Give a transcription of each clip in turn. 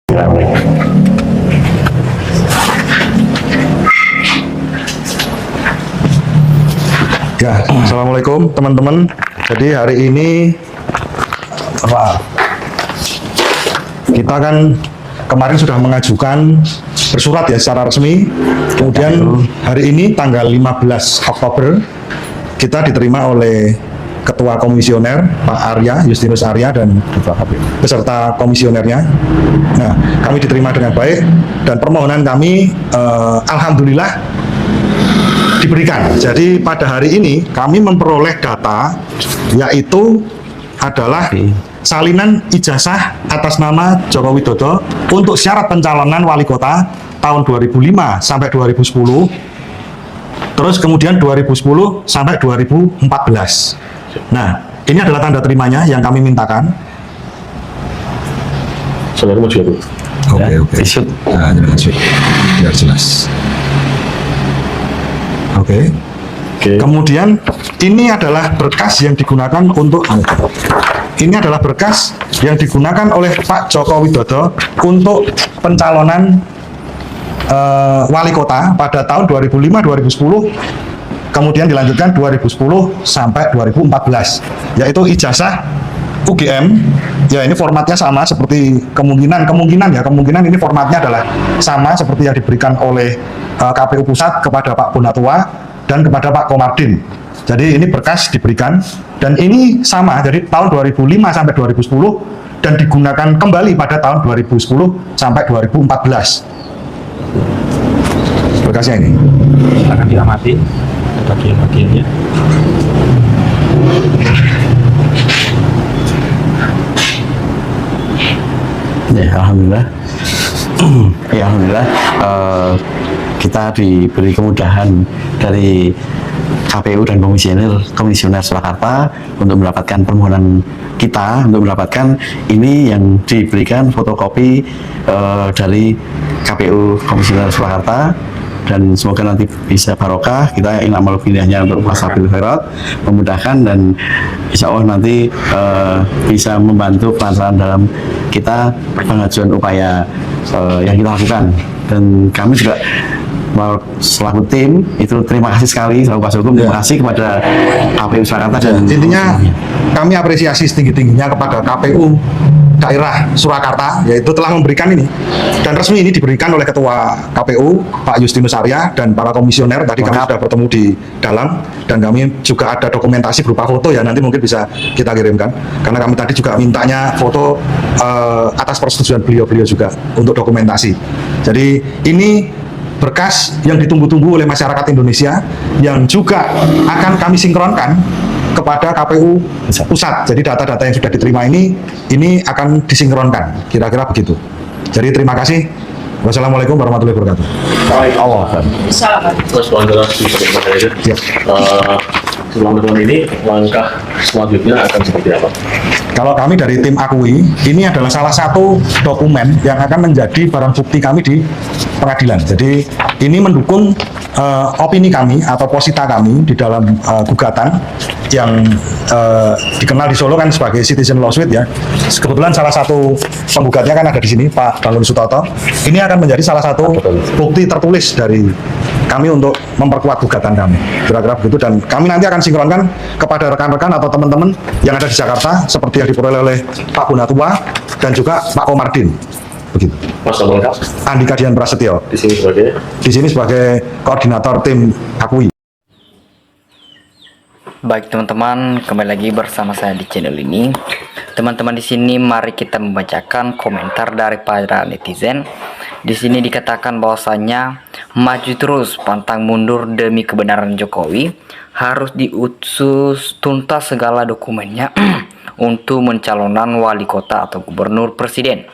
Ya, assalamualaikum teman-teman. Jadi hari ini kita kan kemarin sudah mengajukan bersurat ya secara resmi. Kemudian hari ini tanggal 15 Oktober kita diterima oleh Ketua Komisioner Pak Arya, Justinus Arya, dan beserta komisionernya. Nah, kami diterima dengan baik dan permohonan kami alhamdulillah diberikan. Jadi pada hari ini kami memperoleh data yaitu adalah salinan ijazah atas nama Joko Widodo untuk syarat pencalonan wali kota tahun 2005 sampai 2010. Terus kemudian 2010 sampai 2014. Nah, ini adalah tanda terimanya yang kami mintakan. Saudara mau juga, Bu? Oke. Nah, biar jelas. Oke. Kemudian ini adalah berkas yang digunakan untuk oleh Pak Joko Widodo untuk pencalonan wali kota pada tahun 2005-2010. Kemudian dilanjutkan 2010 sampai 2014, yaitu ijazah UGM. Ya, ini formatnya sama seperti kemungkinan ini formatnya adalah sama seperti yang diberikan oleh KPU Pusat kepada Pak Bonatua dan kepada Pak Komardin. Jadi ini berkas diberikan dan ini sama, jadi tahun 2005 sampai 2010 dan digunakan kembali pada tahun 2010 sampai 2014. Berkasnya ini Akan diamati bagian-bagiannya. Ya, alhamdulillah. Ya, alhamdulillah kita diberi kemudahan dari KPU dan komisioner Surakarta untuk mendapatkan permohonan kita, untuk mendapatkan ini yang diberikan fotokopi dari KPU komisioner Surakarta. Dan semoga nanti bisa barokah, kita inamal pilihannya untuk wasabil khairat, memudahkan, dan insya Allah nanti bisa membantu pelan-pelan dalam kita pengajuan upaya yang kita lakukan. Dan kami juga selaku tim itu terima kasih sekali selaku kuasa hukum, terima kasih kepada KPU Surakarta. Dan intinya kami apresiasi setinggi-tingginya kepada KPU daerah Surakarta, yaitu telah memberikan ini, dan resmi ini diberikan oleh Ketua KPU Pak Justinus Arya dan para komisioner. Tadi kami sudah bertemu di dalam, dan kami juga ada dokumentasi berupa foto ya, nanti mungkin bisa kita kirimkan, karena kami tadi juga mintanya foto atas persetujuan beliau juga untuk dokumentasi. Jadi ini berkas yang ditunggu-tunggu oleh masyarakat Indonesia yang juga akan kami sinkronkan kepada KPU Pusat. Jadi data-data yang sudah diterima ini akan disinkronkan, kira-kira begitu. Jadi terima kasih. Wassalamualaikum warahmatullahi wabarakatuh. Selama tahun ini langkah selanjutnya akan seperti apa? Kalau kami dari tim Akui, ini adalah salah satu dokumen yang akan menjadi barang bukti kami di pengadilan. Jadi ini mendukung opini kami atau posita kami di dalam gugatan yang dikenal di Solo kan sebagai Citizen Lawsuit ya. Kebetulan salah satu penggugatnya kan ada di sini, Pak Balun Sutoto. Ini akan menjadi salah satu bukti tertulis dari kami untuk memperkuat gugatan kami, kira-kira begitu. Dan kami nanti akan sinkronkan kepada rekan-rekan atau teman-teman yang ada di Jakarta seperti yang diperoleh oleh Pak Bonatua dan juga Pak Komardin. Begitu. Mas lengkap? Andika Dian Prasetyo. Di sini sebagai koordinator tim Akui. Baik teman-teman, kembali lagi bersama saya di channel ini. Teman-teman, di sini mari kita membacakan komentar dari para netizen. Di sini dikatakan bahwasanya maju terus pantang mundur demi kebenaran Jokowi, harus diusus tuntas segala dokumennya untuk mencalonan wali kota atau gubernur presiden.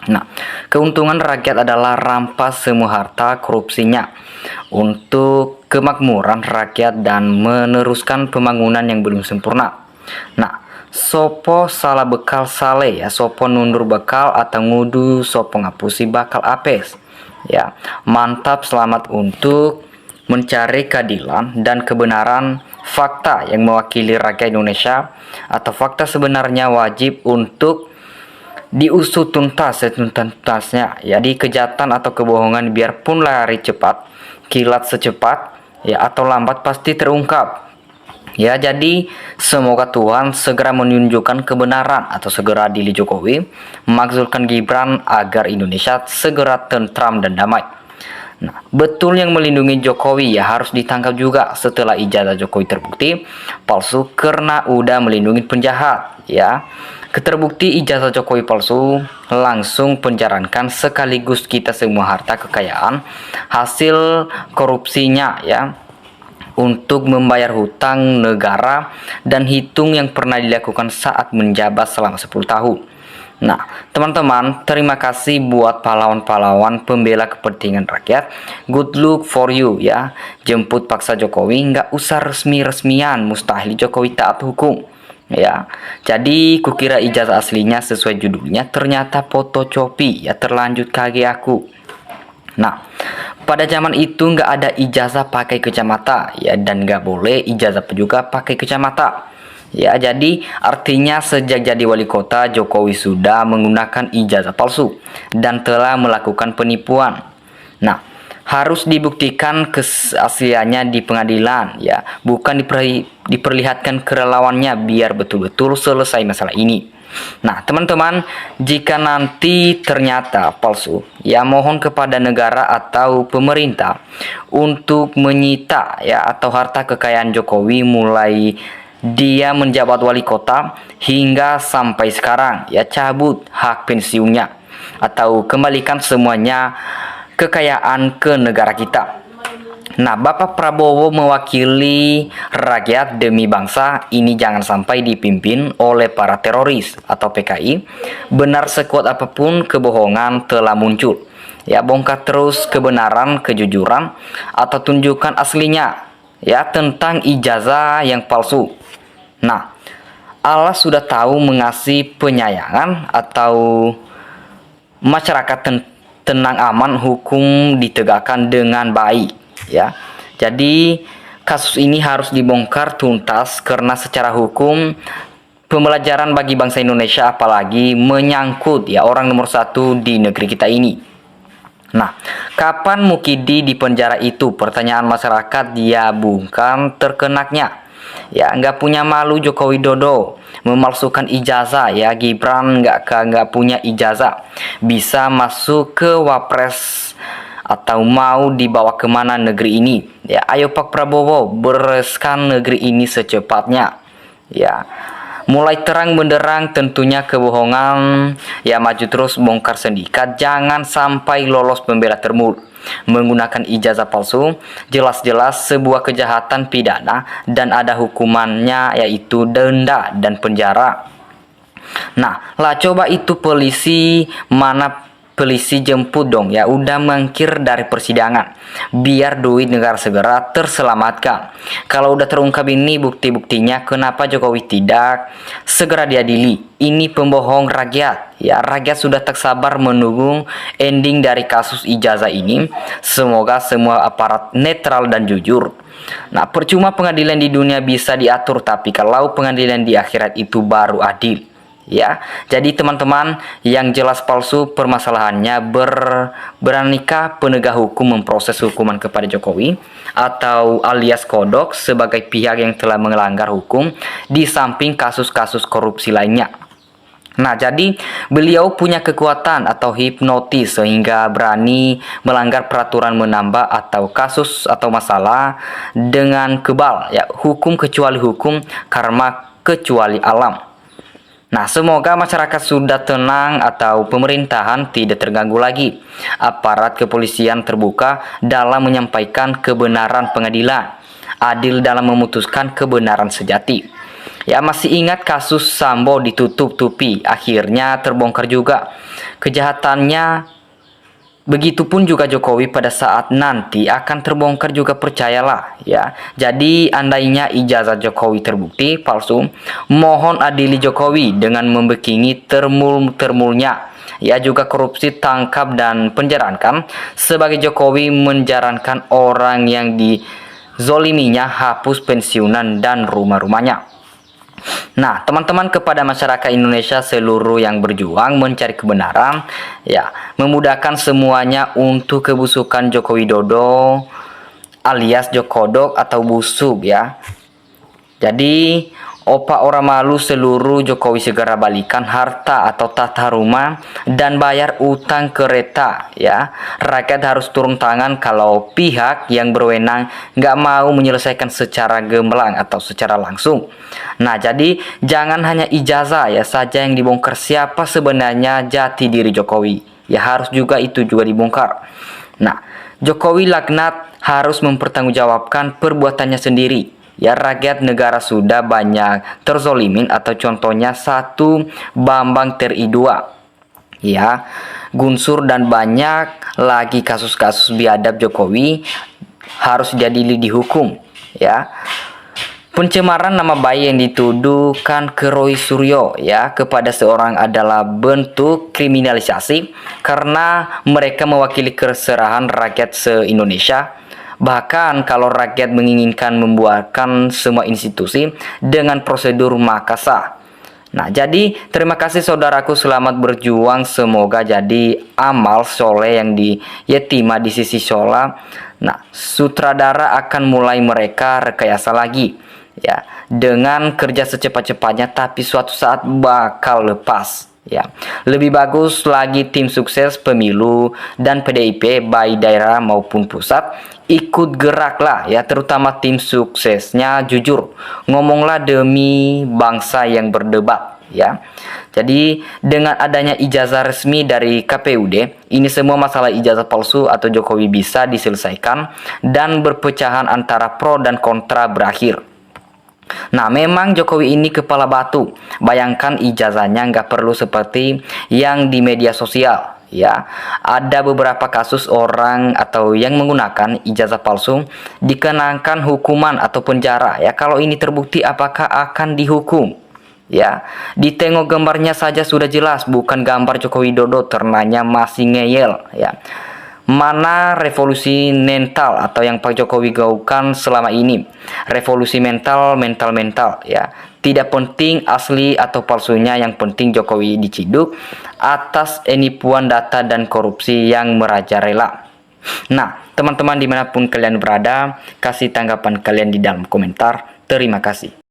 Nah, keuntungan rakyat adalah rampas semua harta korupsinya untuk kemakmuran rakyat dan meneruskan pembangunan yang belum sempurna. Nah, sopo salah bekal sale ya, sopo nundur bekal atau ngudu sopo ngapusi bakal apes. Ya, mantap, selamat untuk mencari keadilan dan kebenaran fakta yang mewakili rakyat Indonesia atau fakta sebenarnya wajib untuk diusut tuntas setuntas-tuntasnya ya, di kejahatan atau kebohongan biarpun lari cepat, kilat secepat ya atau lambat pasti terungkap. Ya, jadi semoga Tuhan segera menunjukkan kebenaran atau segera adili Jokowi, memakzulkan Gibran agar Indonesia segera tentram dan damai. Nah, betul yang melindungi Jokowi ya harus ditangkap juga setelah ijazah Jokowi terbukti palsu karena udah melindungi penjahat ya. Keterbukti ijazah Jokowi palsu, langsung penjarakan sekaligus kita semua harta kekayaan hasil korupsinya ya, untuk membayar hutang negara dan hitung yang pernah dilakukan saat menjabat selama 10 tahun. Nah, teman-teman, terima kasih buat pahlawan-pahlawan pembela kepentingan rakyat. Good luck for you ya. Jemput paksa Jokowi, nggak usah resmi-resmian, mustahil Jokowi taat hukum. Ya, jadi kukira ijazah aslinya sesuai judulnya, ternyata fotokopi ya, terlanjut kaget aku. Nah, pada zaman itu nggak ada ijazah pakai kacamata ya, dan nggak boleh ijazah juga pakai kacamata ya. Jadi artinya sejak jadi wali kota Jokowi sudah menggunakan ijazah palsu dan telah melakukan penipuan. Nah, harus dibuktikan keasliannya di pengadilan ya, bukan diperlihatkan kerelawannya biar betul-betul selesai masalah ini. Nah, teman-teman, jika nanti ternyata palsu, ya mohon kepada negara atau pemerintah untuk menyita ya atau harta kekayaan Jokowi mulai dia menjabat wali kota hingga sampai sekarang ya, cabut hak pensiunnya atau kembalikan semuanya kekayaan ke negara kita. Nah, Bapak Prabowo mewakili rakyat demi bangsa ini jangan sampai dipimpin oleh para teroris atau PKI. Benar sekuat apapun kebohongan telah muncul. Ya, bongkar terus kebenaran, kejujuran atau tunjukkan aslinya ya tentang ijazah yang palsu. Nah, Allah sudah tahu mengasih penyayangan atau masyarakat tenang aman, hukum ditegakkan dengan baik. Ya, jadi kasus ini harus dibongkar tuntas karena secara hukum pembelajaran bagi bangsa Indonesia, apalagi menyangkut ya orang nomor 1 di negeri kita ini. Nah, kapan Mukidi di penjara itu? Pertanyaan masyarakat dia bukan terkenaknya. Ya, nggak punya malu Joko Widodo memalsukan ijazah ya. Gibran nggak punya ijazah, bisa masuk ke Wapres atau mau dibawa kemana negeri ini ya. Ayo Pak Prabowo, bereskan negeri ini secepatnya ya. Mulai terang benderang tentunya kebohongan ya, maju terus bongkar sindikat, jangan sampai lolos pembela termul menggunakan ijazah palsu. Jelas-jelas sebuah kejahatan pidana dan ada hukumannya, yaitu denda dan penjara. Nah, lah coba itu polisi, mana polisi jemput dong ya, udah mangkir dari persidangan biar duit negara segera terselamatkan. Kalau udah terungkap ini bukti-buktinya, kenapa Jokowi tidak segera diadili? Ini pembohong rakyat ya. Rakyat sudah tak sabar menunggu ending dari kasus ijazah ini. Semoga semua aparat netral dan jujur. Nah, percuma pengadilan di dunia bisa diatur, tapi kalau pengadilan di akhirat itu baru adil. Ya, jadi teman-teman, yang jelas palsu permasalahannya beranikah penegak hukum memproses hukuman kepada Jokowi atau alias kodok sebagai pihak yang telah melanggar hukum di samping kasus-kasus korupsi lainnya. Nah, jadi beliau punya kekuatan atau hipnotis sehingga berani melanggar peraturan, menambah atau kasus atau masalah dengan kebal ya, hukum kecuali hukum, karma kecuali alam. Nah, semoga masyarakat sudah tenang atau pemerintahan tidak terganggu lagi. Aparat kepolisian terbuka dalam menyampaikan kebenaran pengadilan, adil dalam memutuskan kebenaran sejati. Ya, masih ingat kasus Sambo ditutup-tutupi, akhirnya terbongkar juga kejahatannya. Begitupun juga Jokowi pada saat nanti akan terbongkar juga, percayalah ya. Jadi andainya ijazah Jokowi terbukti palsu, mohon adili Jokowi dengan membekingi termulnya ya, juga korupsi, tangkap dan penjarakan. Sebagai Jokowi menjarankan orang yang dizoliminya, hapus pensiunan dan rumah-rumahnya. Nah, teman-teman, kepada masyarakat Indonesia seluruh yang berjuang mencari kebenaran, ya, memudahkan semuanya untuk kebusukan Joko Widodo alias Jokodok atau busuk ya. Jadi, opa ora malu seluruh Jokowi segera balikan harta atau tata rumah dan bayar utang kereta ya. Rakyat harus turun tangan kalau pihak yang berwenang nggak mau menyelesaikan secara gamblang atau secara langsung. Nah, jadi jangan hanya ijazah ya saja yang dibongkar siapa sebenarnya jati diri Jokowi. Ya harus juga itu juga dibongkar. Nah, Jokowi laknat harus mempertanggungjawabkan perbuatannya sendiri. Ya, rakyat negara sudah banyak terzolimin atau contohnya satu Bambang TRI2 ya, Gunsur dan banyak lagi kasus-kasus biadab Jokowi harus jadi dihukum ya. Pencemaran nama baik yang dituduhkan ke Roy Suryo ya kepada seorang adalah bentuk kriminalisasi karena mereka mewakili keserahan rakyat se-Indonesia. Bahkan kalau rakyat menginginkan membuarkan semua institusi dengan prosedur maka sah. Nah, jadi terima kasih saudaraku, selamat berjuang, semoga jadi amal soleh yang diterima di sisi shola. Nah, sutradara akan mulai mereka rekayasa lagi ya dengan kerja secepat-cepatnya, tapi suatu saat bakal lepas ya. Lebih bagus lagi tim sukses pemilu dan PDIP baik daerah maupun pusat ikut geraklah ya, terutama tim suksesnya jujur ngomonglah demi bangsa yang berdebat ya. Jadi dengan adanya ijazah resmi dari KPUD, ini semua masalah ijazah palsu atau Jokowi bisa diselesaikan dan berpecahan antara pro dan kontra berakhir. Nah, memang Jokowi ini kepala batu. Bayangkan ijazahnya nggak perlu seperti yang di media sosial ya. Ada beberapa kasus orang atau yang menggunakan ijazah palsu dikenakan hukuman atau penjara ya. Kalau ini terbukti, apakah akan dihukum? Ya, ditengok gambarnya saja sudah jelas bukan gambar Joko Widodo, ternanya masih ngeyel ya. Mana revolusi mental atau yang Pak Jokowi gaungkan selama ini? Revolusi mental ya. Tidak penting asli atau palsunya, yang penting Jokowi diciduk atas penipuan data dan korupsi yang merajalela. Nah, teman-teman dimanapun kalian berada, kasih tanggapan kalian di dalam komentar. Terima kasih.